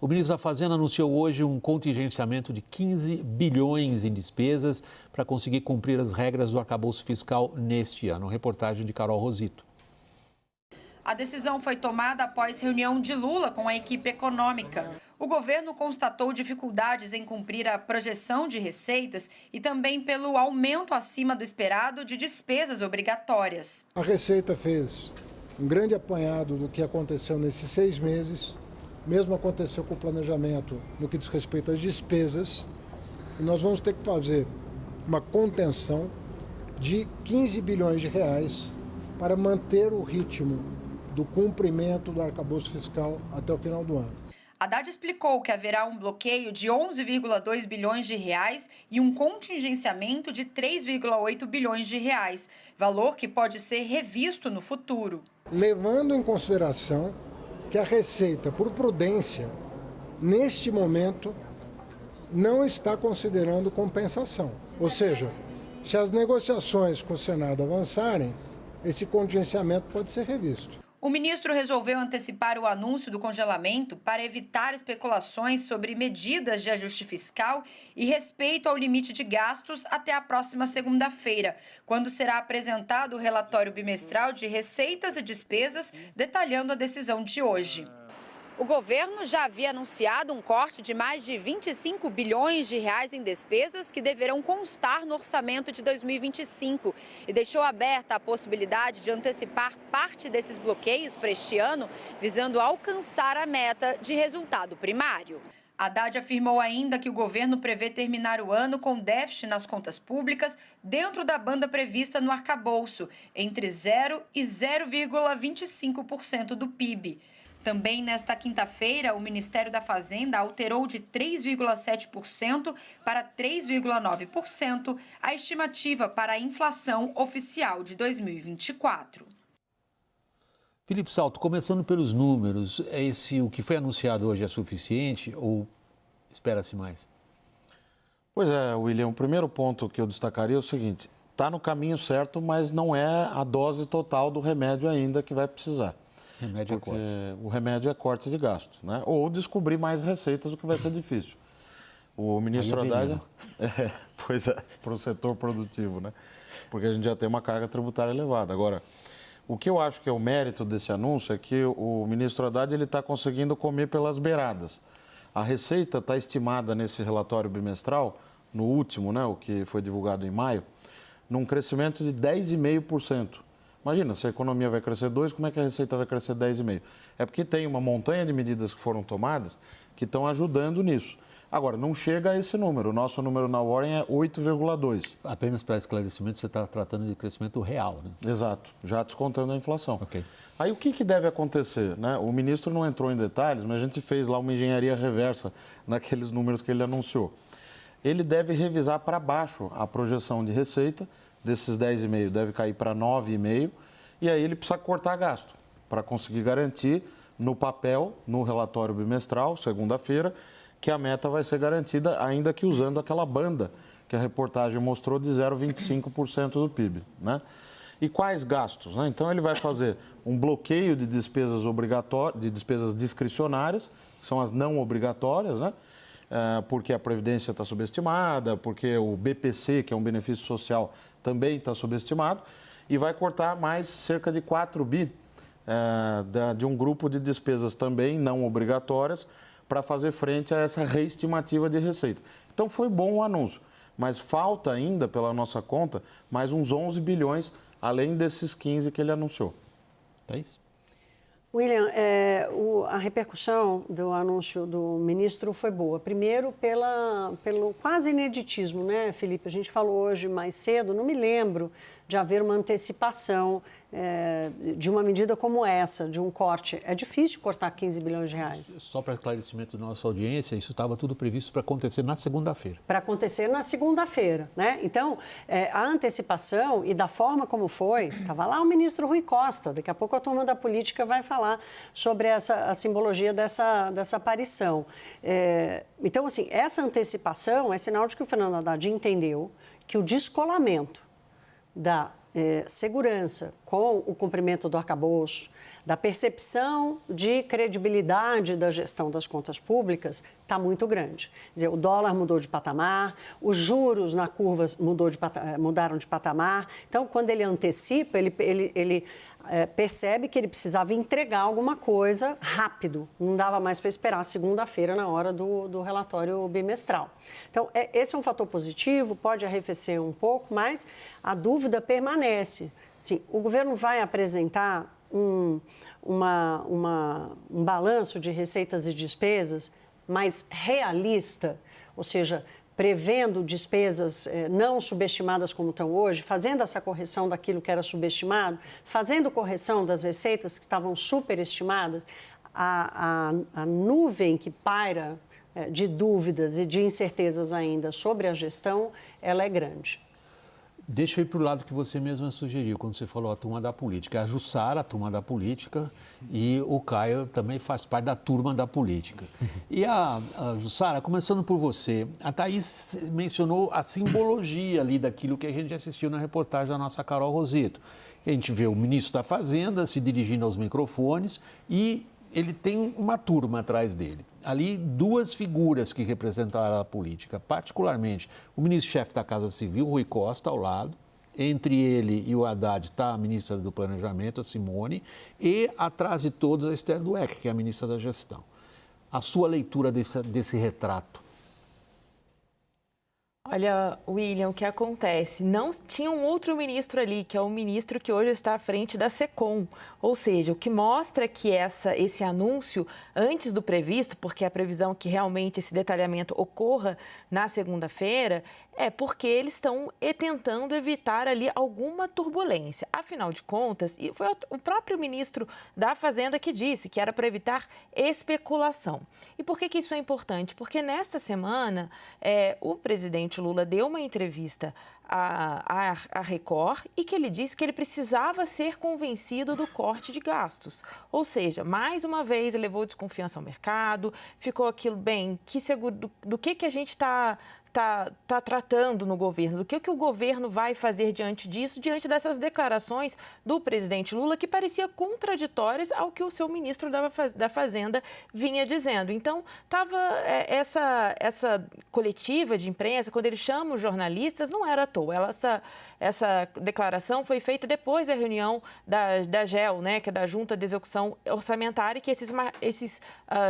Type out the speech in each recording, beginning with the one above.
O ministro da Fazenda anunciou hoje um contingenciamento de 15 bilhões em despesas para conseguir cumprir as regras do arcabouço fiscal neste ano. Reportagem de Carol Rosito. A decisão foi tomada após reunião de Lula com a equipe econômica. O governo constatou dificuldades em cumprir a projeção de receitas e também pelo aumento acima do esperado de despesas obrigatórias. A Receita fez um grande apanhado do que aconteceu nesses 6 meses, mesmo aconteceu com o planejamento no que diz respeito às despesas, e nós vamos ter que fazer uma contenção de 15 bilhões de reais para manter o ritmo do cumprimento do arcabouço fiscal até o final do ano. Haddad explicou que haverá um bloqueio de 11,2 bilhões de reais e um contingenciamento de 3,8 bilhões de reais, valor que pode ser revisto no futuro. Levando em consideração que a Receita, por prudência, neste momento, não está considerando compensação. Ou seja, se as negociações com o Senado avançarem, esse contingenciamento pode ser revisto. O ministro resolveu antecipar o anúncio do congelamento para evitar especulações sobre medidas de ajuste fiscal e respeito ao limite de gastos até a próxima segunda-feira, quando será apresentado o relatório bimestral de receitas e despesas, detalhando a decisão de hoje. O governo já havia anunciado um corte de mais de 25 bilhões de reais em despesas que deverão constar no orçamento de 2025 e deixou aberta a possibilidade de antecipar parte desses bloqueios para este ano, visando alcançar a meta de resultado primário. Haddad afirmou ainda que o governo prevê terminar o ano com déficit nas contas públicas dentro da banda prevista no arcabouço, entre 0% e 0,25% do PIB. Também nesta quinta-feira, o Ministério da Fazenda alterou de 3,7% para 3,9% a estimativa para a inflação oficial de 2024. Felipe Salto, começando pelos números, o que foi anunciado hoje é suficiente ou espera-se mais? Pois é, William, o primeiro ponto que eu destacaria é o seguinte: está no caminho certo, mas não é a dose total do remédio ainda que vai precisar. Remédio porque é corte. o remédio é corte de gasto, né? Ou descobrir mais receitas, o que vai ser difícil. O ministro Haddad, pois é, para o setor produtivo, né? Porque a gente já tem uma carga tributária elevada. Agora, o que eu acho que é o mérito desse anúncio é que o ministro Haddad está conseguindo comer pelas beiradas. A receita está estimada nesse relatório bimestral, no último, né, o que foi divulgado em maio, num crescimento de 10,5%. Imagina, se a economia vai crescer 2%, como é que a receita vai crescer 10,5%? É porque tem uma montanha de medidas que foram tomadas que estão ajudando nisso. Agora, não chega a esse número. O nosso número na Warren é 8,2%. Apenas para esclarecimento, você está tratando de crescimento real, né? Exato, já descontando a inflação. Ok. Aí o que deve acontecer, né? O ministro não entrou em detalhes, mas a gente fez lá uma engenharia reversa naqueles números que ele anunciou. Ele deve revisar para baixo a projeção de receita, desses 10,5 deve cair para 9,5, e aí ele precisa cortar gasto para conseguir garantir no papel, no relatório bimestral, segunda-feira, que a meta vai ser garantida, ainda que usando aquela banda que a reportagem mostrou de 0,25% do PIB, né? E quais gastos, né? Então ele vai fazer um bloqueio de despesas obrigatórias, de despesas discricionárias, que são as não obrigatórias, né? Porque a Previdência está subestimada, porque o BPC, que é um benefício social, também está subestimado, e vai cortar mais cerca de 4 bi de um grupo de despesas também não obrigatórias para fazer frente a essa reestimativa de receita. Então foi bom o anúncio, mas falta ainda, pela nossa conta, mais uns 11 bilhões, além desses 15 que ele anunciou. É isso? William, a repercussão do anúncio do ministro foi boa. Primeiro, pelo quase ineditismo, né, Felipe? A gente falou hoje mais cedo, não me lembro de haver uma antecipação de uma medida como essa, de um corte. É difícil cortar 15 bilhões de reais. Só para esclarecimento da nossa audiência, isso estava tudo previsto para acontecer na segunda-feira. Para acontecer na segunda-feira, né? Então, a antecipação e da forma como foi, estava lá o ministro Rui Costa, daqui a pouco a turma da política vai falar sobre a simbologia dessa aparição. Então, assim, essa antecipação é sinal de que o Fernando Haddad entendeu que o descolamento da segurança com o cumprimento do arcabouço, da percepção de credibilidade da gestão das contas públicas está muito grande. Quer dizer, o dólar mudou de patamar, os juros na curva mudaram de patamar. Então, quando ele antecipa, ele percebe que ele precisava entregar alguma coisa rápido. Não dava mais para esperar segunda-feira na hora do relatório bimestral. Então, esse é um fator positivo, pode arrefecer um pouco, mas a dúvida permanece. Sim, o governo vai apresentar um balanço de receitas e despesas mais realista, ou seja, prevendo despesas não subestimadas como estão hoje, fazendo essa correção daquilo que era subestimado, fazendo correção das receitas que estavam superestimadas, a nuvem que paira de dúvidas e de incertezas ainda sobre a gestão, ela é grande. Deixa eu ir para o lado que você mesma sugeriu, quando você falou a turma da política. A Jussara, a turma da política, e o Caio também faz parte da turma da política. E a Jussara, começando por você, a Thaís mencionou a simbologia ali daquilo que a gente assistiu na reportagem da nossa Carol Rosito. A gente vê o ministro da Fazenda se dirigindo aos microfones e ele tem uma turma atrás dele. Ali, duas figuras que representaram a política, particularmente o ministro-chefe da Casa Civil, Rui Costa, ao lado. Entre ele e o Haddad está a ministra do Planejamento, a Simone, e atrás de todos a Esther Dweck, que é a ministra da Gestão. A sua leitura desse retrato? Olha, William, o que acontece? Não tinha um outro ministro ali, que é o ministro que hoje está à frente da SECOM. Ou seja, o que mostra que esse anúncio, antes do previsto, porque a previsão é que realmente esse detalhamento ocorra na segunda-feira, é porque eles estão tentando evitar ali alguma turbulência. Afinal de contas, e foi o próprio ministro da Fazenda que disse que era para evitar especulação. E por que isso é importante? Porque nesta semana, o presidente Lula deu uma entrevista à Record e que ele disse que ele precisava ser convencido do corte de gastos. Ou seja, mais uma vez ele levou desconfiança ao mercado, ficou aquilo bem, do que a gente está tratando no governo, do que o governo vai fazer diante disso, diante dessas declarações do presidente Lula, que parecia contraditórias ao que o seu ministro da Fazenda vinha dizendo. Então, estava essa coletiva de imprensa, quando ele chama os jornalistas, não era à toa. Essa declaração foi feita depois da reunião da GEL, né, que é da Junta de Execução Orçamentária, que esses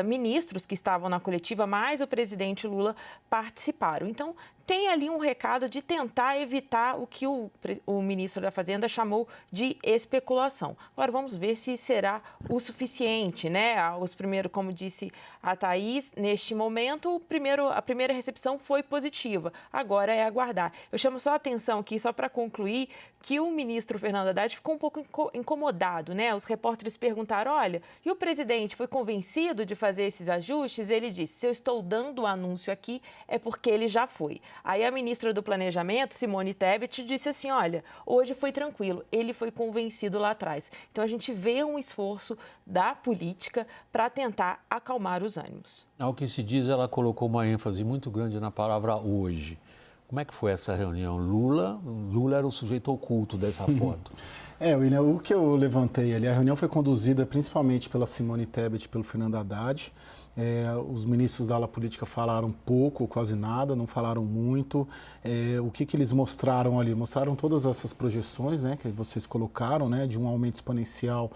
ministros que estavam na coletiva, mais o presidente Lula, participaram. Então, tem ali um recado de tentar evitar o que o ministro da Fazenda chamou de especulação. Agora, vamos ver se será o suficiente, né? Como disse a Thaís, neste momento, a primeira recepção foi positiva. Agora é aguardar. Eu chamo só a atenção aqui, só para concluir, que o ministro Fernando Haddad ficou um pouco incomodado, né? Os repórteres perguntaram, olha, e o presidente foi convencido de fazer esses ajustes? Ele disse, se eu estou dando o anúncio aqui, é porque ele já foi. Aí a ministra do Planejamento, Simone Tebet, disse assim, olha, hoje foi tranquilo, ele foi convencido lá atrás. Então, a gente vê um esforço da política para tentar acalmar os ânimos. Ao que se diz, ela colocou uma ênfase muito grande na palavra hoje. Como é que foi essa reunião? Lula era o sujeito oculto dessa foto. William, o que eu levantei ali, a reunião foi conduzida principalmente pela Simone Tebet e pelo Fernando Haddad. Os ministros da ala política falaram pouco, quase nada, não falaram muito. O que eles mostraram ali? Mostraram todas essas projeções, né, que vocês colocaram, né, de um aumento exponencial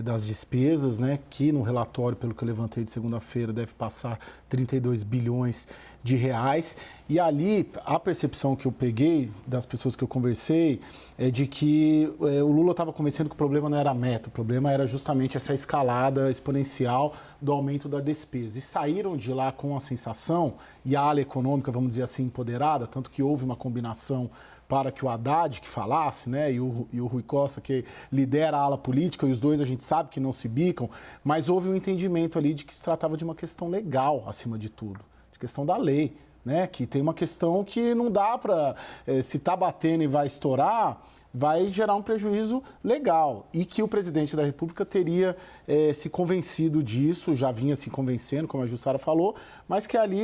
das despesas, né, que no relatório, pelo que eu levantei de segunda-feira, deve passar 32 bilhões de reais. E ali, a percepção que eu peguei das pessoas que eu conversei é de que o Lula estava convencendo que o problema não era a meta, o problema era justamente essa escalada exponencial do aumento da despesa. E saíram de lá com a sensação, e a ala econômica, vamos dizer assim, empoderada, tanto que houve uma combinação para que o Haddad que falasse, né, e o Rui Costa, que lidera a ala política, e os dois a gente sabe que não se bicam, mas houve um entendimento ali de que se tratava de uma questão legal, acima de tudo, de questão da lei, né, que tem uma questão que não dá para, se está batendo e vai estourar, vai gerar um prejuízo legal e que o presidente da República teria se convencido disso, já vinha se convencendo, como a Jussara falou, mas que ali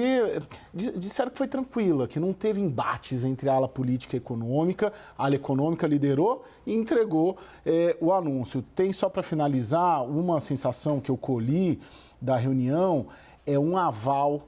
disseram que foi tranquila, que não teve embates entre a ala política e econômica, a ala econômica liderou e entregou o anúncio. Tem, só para finalizar, uma sensação que eu colhi da reunião, é um aval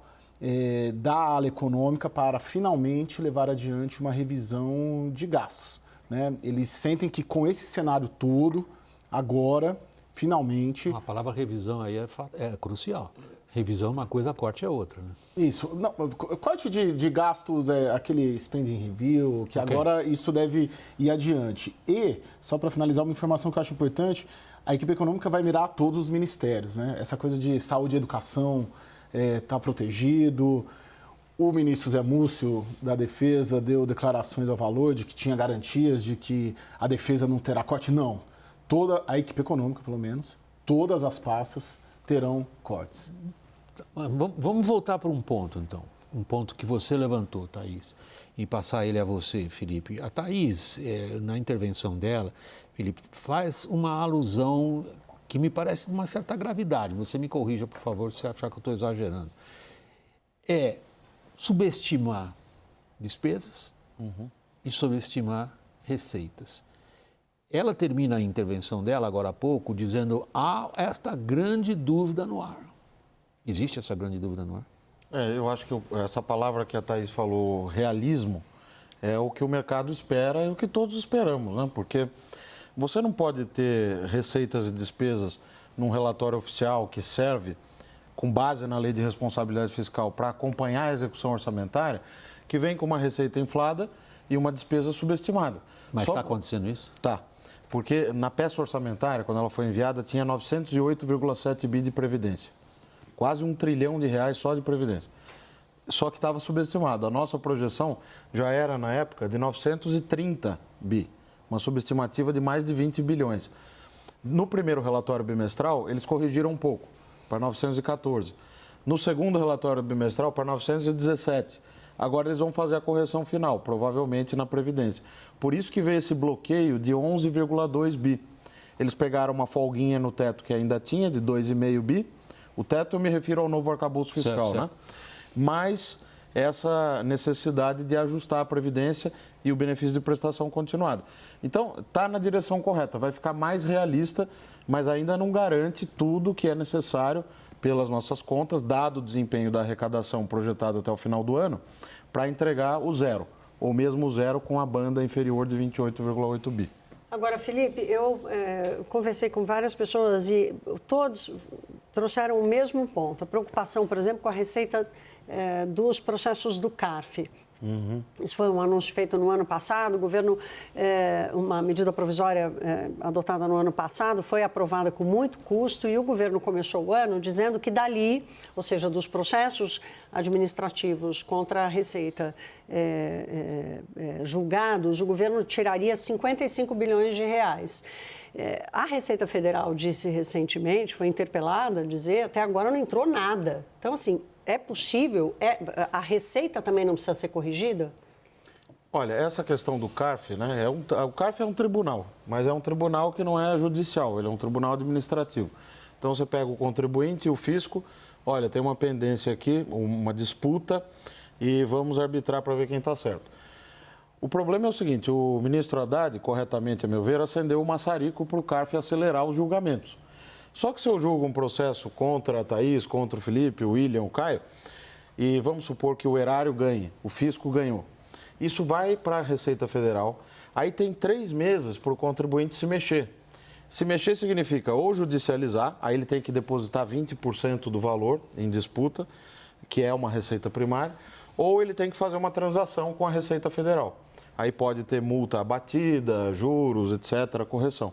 da ala econômica para finalmente levar adiante uma revisão de gastos. Né? Eles sentem que com esse cenário todo, agora, finalmente... A palavra revisão aí é crucial. Revisão é uma coisa, corte é outra. Né? Isso. Não, corte de gastos é aquele spending review, que agora isso deve ir adiante. E, só para finalizar, uma informação que eu acho importante, a equipe econômica vai mirar todos os ministérios. Né? Essa coisa de saúde e educação está protegido. O ministro Zé Múcio, da Defesa, deu declarações ao valor de que tinha garantias de que a defesa não terá corte. Não. Toda a equipe econômica, pelo menos, todas as pastas terão cortes. Vamos voltar para um ponto, então. Um ponto que você levantou, Thaís, e passar ele a você, Felipe. A Thaís, na intervenção dela, Felipe, faz uma alusão que me parece de uma certa gravidade. Você me corrija, por favor, se achar que eu estou exagerando. Subestimar despesas e subestimar receitas. Ela termina a intervenção dela, agora há pouco, dizendo: há esta grande dúvida no ar. Existe essa grande dúvida no ar? Eu acho que essa palavra que a Thaís falou, realismo, é o que o mercado espera e o que todos esperamos, né? Porque você não pode ter receitas e despesas num relatório oficial que serve com base na lei de responsabilidade fiscal para acompanhar a execução orçamentária, que vem com uma receita inflada e uma despesa subestimada. Mas está acontecendo isso? Tá. Porque na peça orçamentária, quando ela foi enviada, tinha 908,7 bi de previdência. Quase R$1 trilhão só de previdência. Só que estava subestimado. A nossa projeção já era, na época, de 930 bi. Uma subestimativa de mais de 20 bilhões. No primeiro relatório bimestral, eles corrigiram um pouco, para 914. No segundo relatório bimestral, para 917. Agora eles vão fazer a correção final, provavelmente na Previdência. Por isso que veio esse bloqueio de 11,2 bi. Eles pegaram uma folguinha no teto que ainda tinha, de 2,5 bi. O teto eu me refiro ao novo arcabouço fiscal, certo. Né? Mas essa necessidade de ajustar a Previdência e o benefício de prestação continuada. Então, está na direção correta, vai ficar mais realista, mas ainda não garante tudo que é necessário pelas nossas contas, dado o desempenho da arrecadação projetada até o final do ano, para entregar o zero, ou mesmo o zero com a banda inferior de 28,8 bi. Agora, Felipe, eu conversei com várias pessoas e todos trouxeram o mesmo ponto. A preocupação, por exemplo, com a receita dos processos do CARF. Isso foi um anúncio feito no ano passado. O governo, uma medida provisória adotada no ano passado, foi aprovada com muito custo e o governo começou o ano dizendo que dali, ou seja, dos processos administrativos contra a Receita julgados, o governo tiraria 55 bilhões de reais. A Receita Federal disse recentemente, foi interpelada a dizer, até agora não entrou nada. Então, assim, é possível? A receita também não precisa ser corrigida? Olha, essa questão do CARF, né? O CARF é um tribunal, mas é um tribunal que não é judicial, ele é um tribunal administrativo. Então, você pega o contribuinte e o fisco, olha, tem uma pendência aqui, uma disputa, e vamos arbitrar para ver quem está certo. O problema é o seguinte, o ministro Haddad, corretamente, a meu ver, acendeu o maçarico para o CARF acelerar os julgamentos. Só que se eu julgo um processo contra a Thaís, contra o Felipe, o William, o Caio, e vamos supor que o erário ganhe, o fisco ganhou. Isso vai para a Receita Federal, aí tem 3 meses para o contribuinte se mexer. Se mexer significa ou judicializar, aí ele tem que depositar 20% do valor em disputa, que é uma receita primária, ou ele tem que fazer uma transação com a Receita Federal. Aí pode ter multa abatida, juros, etc., correção.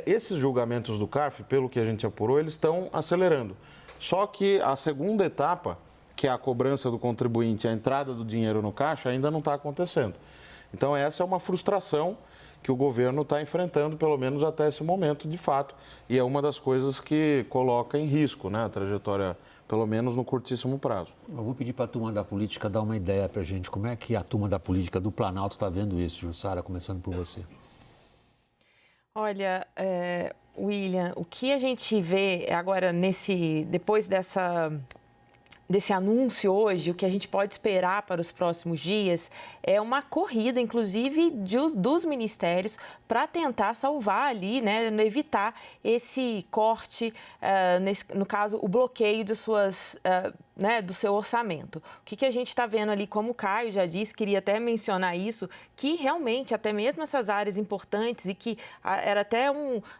Esses julgamentos do CARF, pelo que a gente apurou, eles estão acelerando. Só que a segunda etapa, que é a cobrança do contribuinte, a entrada do dinheiro no caixa, ainda não está acontecendo. Então, essa é uma frustração que o governo está enfrentando, pelo menos até esse momento, de fato. E é uma das coisas que coloca em risco, né, a trajetória, pelo menos no curtíssimo prazo. Eu vou pedir para a turma da política dar uma ideia para a gente. Como é que a turma da política do Planalto está vendo isso, Jussara, começando por você? Olha, William, o que a gente vê agora depois desse anúncio hoje, o que a gente pode esperar para os próximos dias é uma corrida, inclusive, dos ministérios para tentar salvar ali, né, evitar esse corte, no caso, o bloqueio de do seu orçamento. O que a gente está vendo ali, como o Caio já disse, queria até mencionar isso, que realmente até mesmo essas áreas importantes e que era até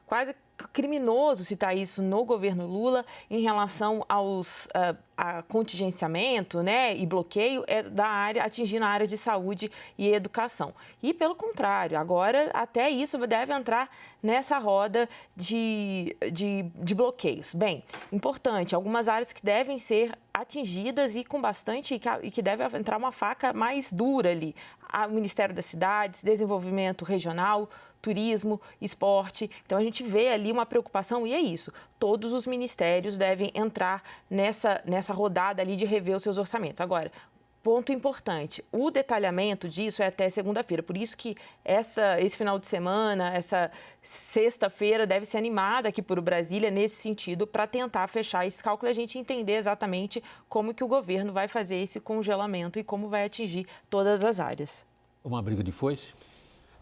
quase criminoso citar isso no governo Lula em relação a contingenciamento, né, e bloqueio atingindo a área de saúde e educação. E pelo contrário, agora até isso deve entrar nessa roda de bloqueios. Bem, importante, algumas áreas que devem ser atingidas e com bastante, e que deve entrar uma faca mais dura ali. O Ministério das Cidades, Desenvolvimento Regional, Turismo, Esporte. Então, a gente vê ali uma preocupação e é isso. Todos os ministérios devem entrar nessa rodada ali de rever os seus orçamentos. Agora, ponto importante, o detalhamento disso é até segunda-feira. Por isso que esse final de semana, essa sexta-feira deve ser animada aqui por Brasília nesse sentido para tentar fechar esse cálculo e a gente entender exatamente como que o governo vai fazer esse congelamento e como vai atingir todas as áreas. Uma briga de foice?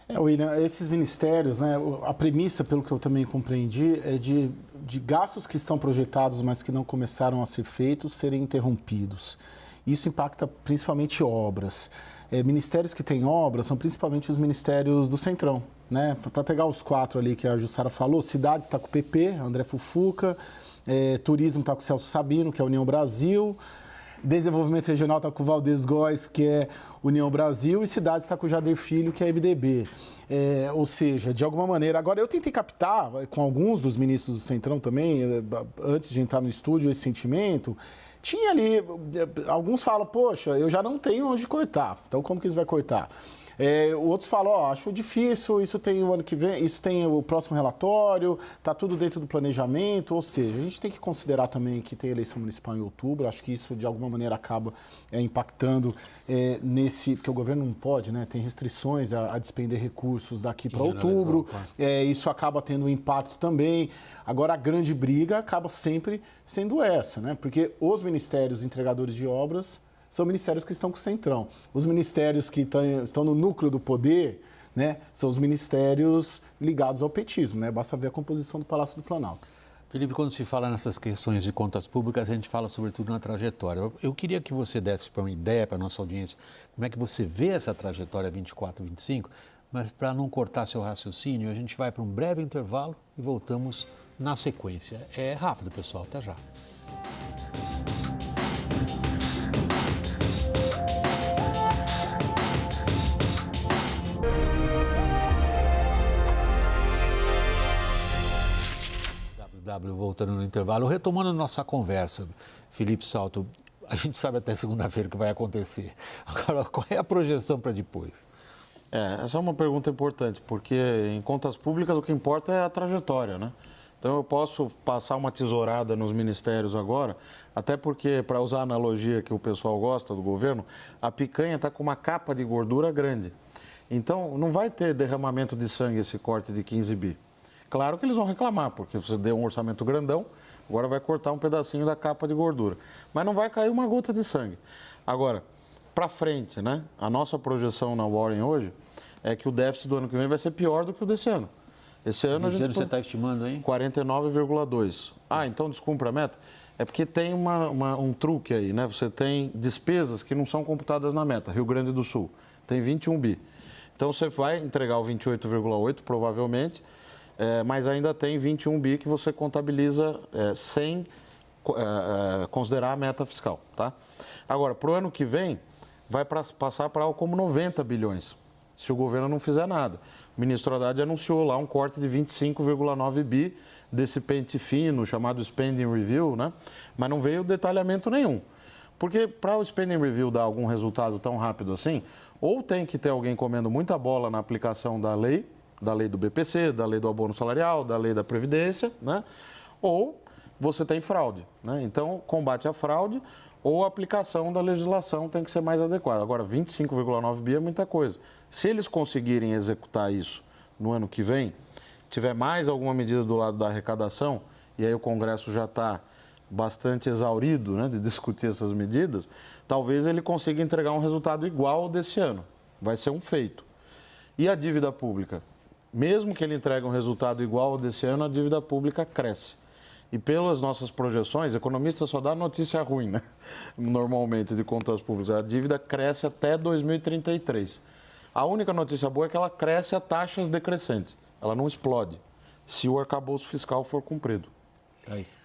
William, esses ministérios, né, a premissa, pelo que eu também compreendi, é de gastos que estão projetados, mas que não começaram a ser feitos, serem interrompidos. Isso impacta principalmente obras. Ministérios que têm obras são principalmente os ministérios do Centrão, né? Para pegar os 4 ali que a Jussara falou, Cidades está com o PP, André Fufuca, Turismo está com o Celso Sabino, que é a União Brasil, Desenvolvimento Regional está com o Valdez Góes, que é União Brasil, e Cidades está com o Jader Filho, que é MDB. Ou seja, de alguma maneira... Agora, eu tentei captar, com alguns dos ministros do Centrão também, antes de entrar no estúdio, esse sentimento. Tinha ali... Alguns falam, poxa, eu já não tenho onde cortar, então como que eles vão cortar? Outros falam, acho difícil, isso tem o ano que vem, isso tem o próximo relatório, está tudo dentro do planejamento, ou seja, a gente tem que considerar também que tem eleição municipal em outubro, acho que isso de alguma maneira acaba impactando porque o governo não pode, né, tem restrições a despender recursos daqui para outubro, isso acaba tendo um impacto também. Agora, a grande briga acaba sempre sendo essa, né, porque os ministérios entregadores de obras são ministérios que estão com o Centrão. Os ministérios que estão no núcleo do poder, né, são os ministérios ligados ao petismo, né? Basta ver a composição do Palácio do Planalto. Felipe, quando se fala nessas questões de contas públicas, a gente fala sobretudo na trajetória. Eu queria que você desse para uma ideia, para a nossa audiência, como é que você vê essa trajetória 24-25, mas para não cortar seu raciocínio, a gente vai para um breve intervalo e voltamos na sequência. É rápido, pessoal, até já. Voltando no intervalo, retomando nossa conversa, Felipe Salto, a gente sabe até segunda-feira o que vai acontecer. Agora, qual é a projeção para depois? Essa é uma pergunta importante, porque em contas públicas o que importa é a trajetória, né? Então eu posso passar uma tesourada nos ministérios agora, até porque, para usar a analogia que o pessoal gosta do governo, a picanha está com uma capa de gordura grande. Então não vai ter derramamento de sangue esse corte de 15 bi. Claro que eles vão reclamar, porque você deu um orçamento grandão, agora vai cortar um pedacinho da capa de gordura. Mas não vai cair uma gota de sangue. Agora, para frente, né? A nossa projeção na Warren hoje é que o déficit do ano que vem vai ser pior do que o desse ano. Esse ano você está estimando aí? 49,2. Então descumpre a meta? É porque tem um truque aí, né? Você tem despesas que não são computadas na meta. Rio Grande do Sul tem 21 bi. Então você vai entregar o 28,8, provavelmente, mas ainda tem 21 bi que você contabiliza sem considerar a meta fiscal, tá? Agora, para o ano que vem, vai passar para algo como 90 bilhões, se o governo não fizer nada. O ministro Haddad anunciou lá um corte de 25,9 bi desse pente fino, chamado Spending Review, né? Mas não veio detalhamento nenhum. Porque para o Spending Review dar algum resultado tão rápido assim, ou tem que ter alguém comendo muita bola na aplicação da lei do BPC, da lei do abono salarial, da lei da Previdência, né? Ou você tem fraude, né? Então, combate à fraude ou a aplicação da legislação tem que ser mais adequada. Agora, 25,9 bi é muita coisa. Se eles conseguirem executar isso no ano que vem, tiver mais alguma medida do lado da arrecadação, e aí o Congresso já está bastante exaurido, né, de discutir essas medidas, talvez ele consiga entregar um resultado igual ao desse ano. Vai ser um feito. E a dívida pública? Mesmo que ele entregue um resultado igual ao desse ano, a dívida pública cresce. E pelas nossas projeções, economista só dá notícia ruim, né? Normalmente, de contas públicas. A dívida cresce até 2033. A única notícia boa é que ela cresce a taxas decrescentes. Ela não explode, se o arcabouço fiscal for cumprido. É isso.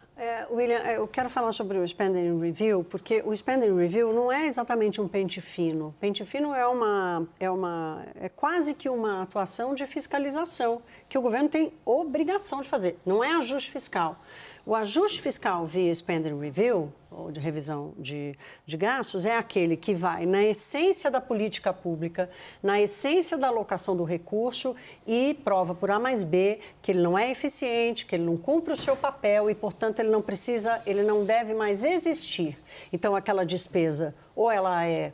William, eu quero falar sobre o Spending Review, porque o Spending Review não é exatamente um pente fino. Pente fino é quase que uma atuação de fiscalização, que o governo tem obrigação de fazer, não é ajuste fiscal. O ajuste fiscal via Spending Review, ou de revisão de gastos, é aquele que vai na essência da política pública, na essência da alocação do recurso e prova por A mais B que ele não é eficiente, que ele não cumpre o seu papel e, portanto, ele não deve mais existir. Então, aquela despesa, ou ela é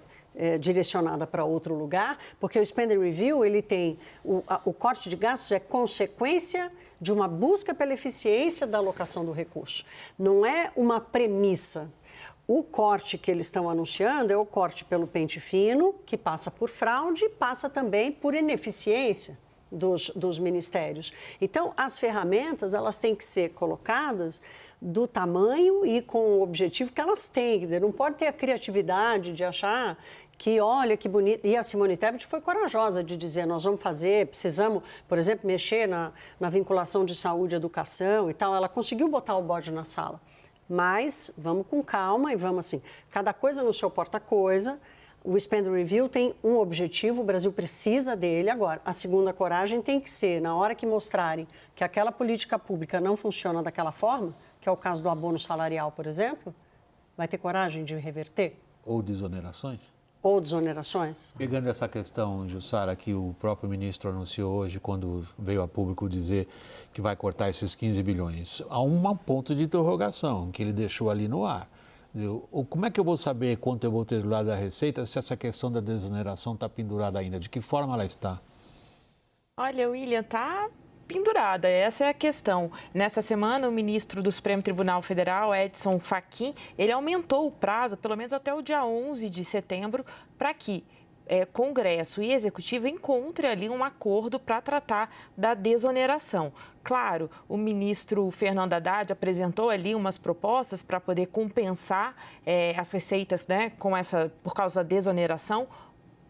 direcionada para outro lugar, porque o Spending Review, ele tem o corte de gastos é consequência de uma busca pela eficiência da alocação do recurso. Não é uma premissa. O corte que eles estão anunciando é o corte pelo pente fino, que passa por fraude e passa também por ineficiência dos ministérios. Então, as ferramentas, elas têm que ser colocadas do tamanho e com o objetivo que elas têm. Quer dizer, não pode ter a criatividade de achar que, olha, que bonito. E a Simone Tebet foi corajosa de dizer, nós vamos fazer, precisamos, por exemplo, mexer na vinculação de saúde e educação e tal. Ela conseguiu botar o bode na sala. Mas vamos com calma e vamos assim, cada coisa no seu porta-coisa. O Spending Review tem um objetivo, o Brasil precisa dele agora. A segunda coragem tem que ser, na hora que mostrarem que aquela política pública não funciona daquela forma, que é o caso do abono salarial, por exemplo, vai ter coragem de reverter? Ou desonerações? Ou desonerações? Pegando essa questão, Jussara, que o próprio ministro anunciou hoje, quando veio a público dizer que vai cortar esses 15 bilhões, há um ponto de interrogação que ele deixou ali no ar. Como é que eu vou saber quanto eu vou ter do lado da Receita se essa questão da desoneração está pendurada ainda? De que forma ela está? Olha, William, está pendurada, essa é a questão. Nessa semana, o ministro do Supremo Tribunal Federal, Edson Fachin, ele aumentou o prazo, pelo menos até o dia 11 de setembro, para que Congresso e Executivo encontrem ali um acordo para tratar da desoneração. Claro, o ministro Fernando Haddad apresentou ali umas propostas para poder compensar as receitas, né, por causa da desoneração.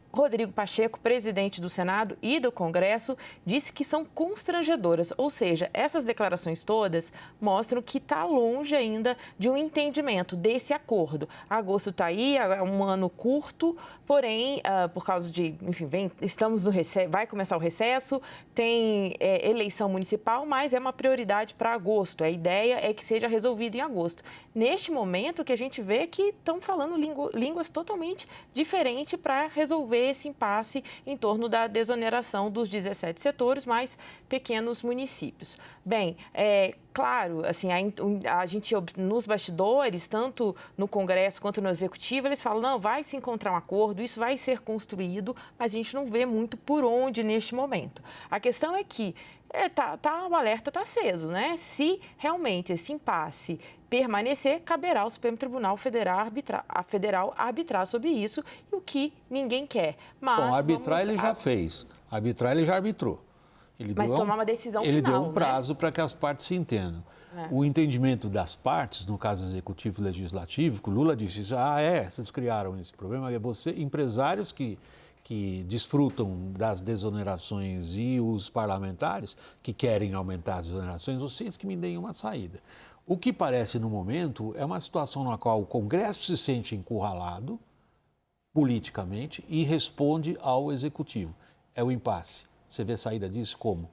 Rodrigo Pacheco, presidente do Senado e do Congresso, disse que são constrangedoras, ou seja, essas declarações todas mostram que está longe ainda de um entendimento desse acordo. Agosto está aí, é um ano curto, porém, por causa de, enfim, estamos no recesso, vai começar o recesso, tem eleição municipal, mas é uma prioridade para agosto. A ideia é que seja resolvido em agosto. Neste momento que a gente vê que estão falando línguas totalmente diferentes para resolver esse impasse em torno da desoneração dos 17 setores, mais pequenos municípios. Bem, claro, assim, a gente, nos bastidores, tanto no Congresso quanto no Executivo, eles falam, não, vai se encontrar um acordo, isso vai ser construído, mas a gente não vê muito por onde neste momento. A questão é que o alerta está aceso, né? Se realmente esse impasse permanecer, caberá ao Supremo Tribunal Federal arbitrar sobre isso, o que ninguém quer. Bom, arbitrar ele já fez, arbitrar ele já arbitrou. Mas tomar uma decisão final, ele deu um prazo, né, para que as partes se entendam. O entendimento das partes, no caso executivo e legislativo, que o Lula disse, vocês criaram esse problema, empresários que desfrutam das desonerações e os parlamentares que querem aumentar as desonerações, vocês que me deem uma saída. O que parece, no momento, é uma situação na qual o Congresso se sente encurralado politicamente e responde ao Executivo. É o impasse. Você vê saída disso como?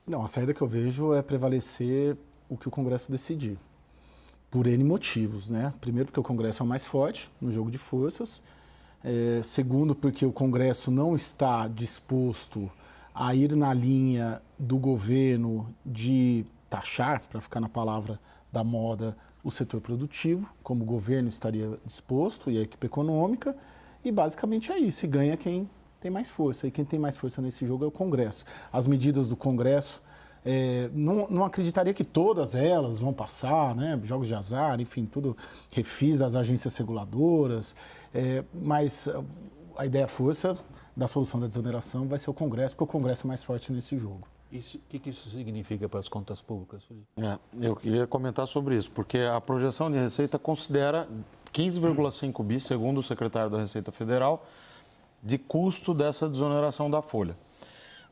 Não, a saída que eu vejo é prevalecer o que o Congresso decidir, por N motivos, né? Primeiro, porque o Congresso é o mais forte no jogo de forças. Segundo, porque o Congresso não está disposto a ir na linha do governo de taxar, para ficar na palavra da moda, o setor produtivo, como o governo estaria disposto e a equipe econômica, e basicamente é isso, e ganha quem tem mais força, e quem tem mais força nesse jogo é o Congresso. As medidas do Congresso Não acreditaria que todas elas vão passar, né? Jogos de azar, enfim, tudo refis das agências reguladoras, mas a ideia força da solução da desoneração vai ser o Congresso, porque o Congresso é mais forte nesse jogo. O que isso significa para as contas públicas, Felipe? Eu queria comentar sobre isso, porque a projeção de receita considera 15,5 bi, segundo o secretário da Receita Federal, de custo dessa desoneração da folha.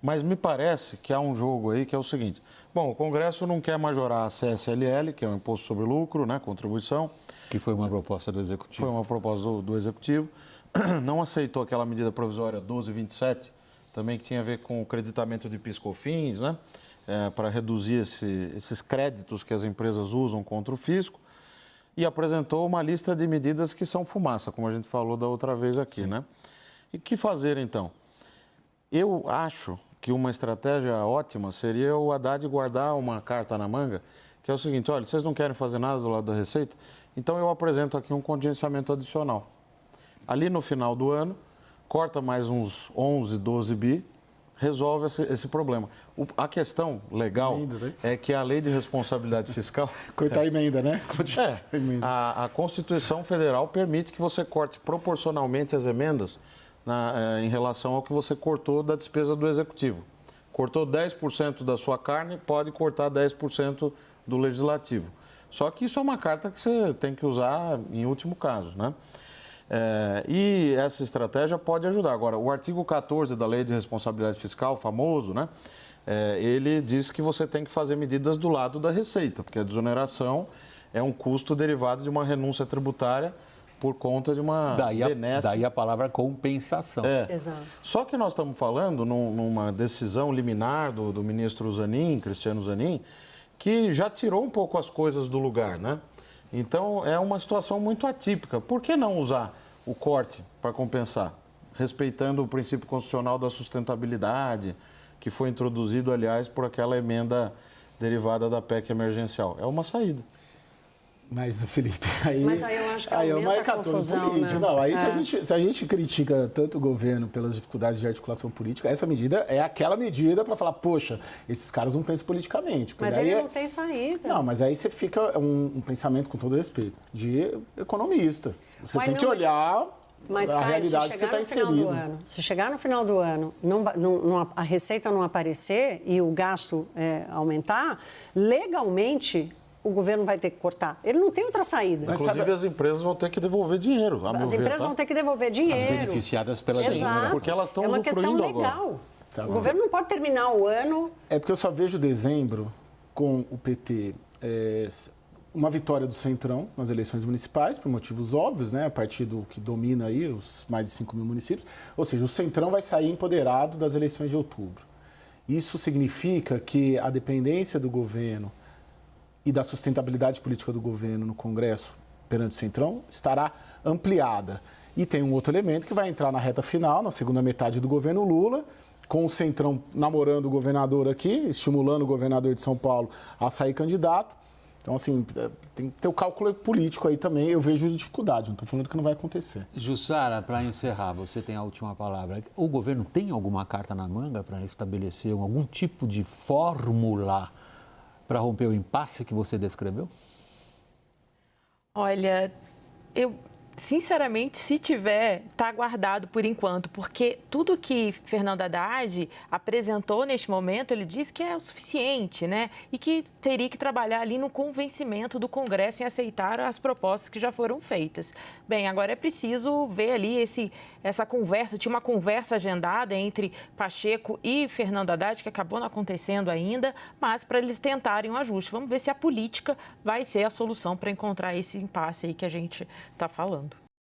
Mas me parece que há um jogo aí que é o seguinte. Bom, o Congresso não quer majorar a CSLL, que é o Imposto sobre Lucro, né, contribuição. Que foi uma proposta do Executivo. Foi uma proposta do Executivo. Não aceitou aquela medida provisória 1227, também que tinha a ver com o creditamento de PIS/COFINS, né, para reduzir esses créditos que as empresas usam contra o fisco. E apresentou uma lista de medidas que são fumaça, como a gente falou da outra vez aqui, né? E o que fazer, então? Eu acho que uma estratégia ótima seria o Haddad guardar uma carta na manga, que é o seguinte: olha, vocês não querem fazer nada do lado da Receita? Então eu apresento aqui um contingenciamento adicional. Ali no final do ano, corta mais uns 11, 12 bi, resolve esse problema. A questão legal é que a Lei de Responsabilidade Fiscal... Cortar a emenda, né? A Constituição Federal permite que você corte proporcionalmente as emendas em relação ao que você cortou da despesa do Executivo. Cortou 10% da sua carne, pode cortar 10% do Legislativo. Só que isso é uma carta que você tem que usar em último caso, né? E essa estratégia pode ajudar. Agora, o artigo 14 da Lei de Responsabilidade Fiscal, famoso, né? Ele diz que você tem que fazer medidas do lado da Receita, porque a desoneração é um custo derivado de uma renúncia tributária por conta de uma benesse. Daí a palavra compensação. Exato. Só que nós estamos falando numa decisão liminar do ministro Zanin, Cristiano Zanin, que já tirou um pouco as coisas do lugar, né? Então, é uma situação muito atípica. Por que não usar o corte para compensar? Respeitando o princípio constitucional da sustentabilidade, que foi introduzido, aliás, por aquela emenda derivada da PEC emergencial. É uma saída. Mas, Felipe, Mas aí eu acho que aumenta a confusão, né? Não, aí se a gente critica tanto o governo pelas dificuldades de articulação política, essa medida é aquela medida para falar, poxa, esses caras não pensam politicamente. Mas ele não tem saída. Não, mas aí você fica um pensamento, com todo respeito, de economista. Você tem que olhar a realidade que você está inserido. Se chegar no final do ano, a receita não aparecer e o gasto aumentar, legalmente o governo vai ter que cortar. Ele não tem outra saída. Inclusive, as empresas vão ter que devolver dinheiro. As empresas vão ter que devolver dinheiro. As beneficiadas pela desoneração. Porque elas estão usufruindo agora. É uma questão legal. O governo não pode terminar o ano... É porque eu só vejo dezembro com o PT uma vitória do Centrão nas eleições municipais, por motivos óbvios, né? Partido que domina aí os mais de 5 mil municípios. Ou seja, o Centrão vai sair empoderado das eleições de outubro. Isso significa que a dependência do governo e da sustentabilidade política do governo no Congresso perante o Centrão estará ampliada. E tem um outro elemento que vai entrar na reta final, na segunda metade do governo Lula, com o Centrão namorando o governador aqui, estimulando o governador de São Paulo a sair candidato. Então, assim, tem que ter o cálculo político aí também. Eu vejo dificuldade, não estou falando que não vai acontecer. Jussara, para encerrar, você tem a última palavra. O governo tem alguma carta na manga para estabelecer algum tipo de fórmula para romper o impasse que você descreveu? Olha, eu sinceramente, se tiver, está guardado por enquanto, porque tudo que Fernando Haddad apresentou neste momento, ele disse que é o suficiente, né? E que teria que trabalhar ali no convencimento do Congresso em aceitar as propostas que já foram feitas. Bem, agora é preciso ver ali essa conversa, tinha uma conversa agendada entre Pacheco e Fernando Haddad, que acabou não acontecendo ainda, mas para eles tentarem um ajuste. Vamos ver se a política vai ser a solução para encontrar esse impasse aí que a gente está falando.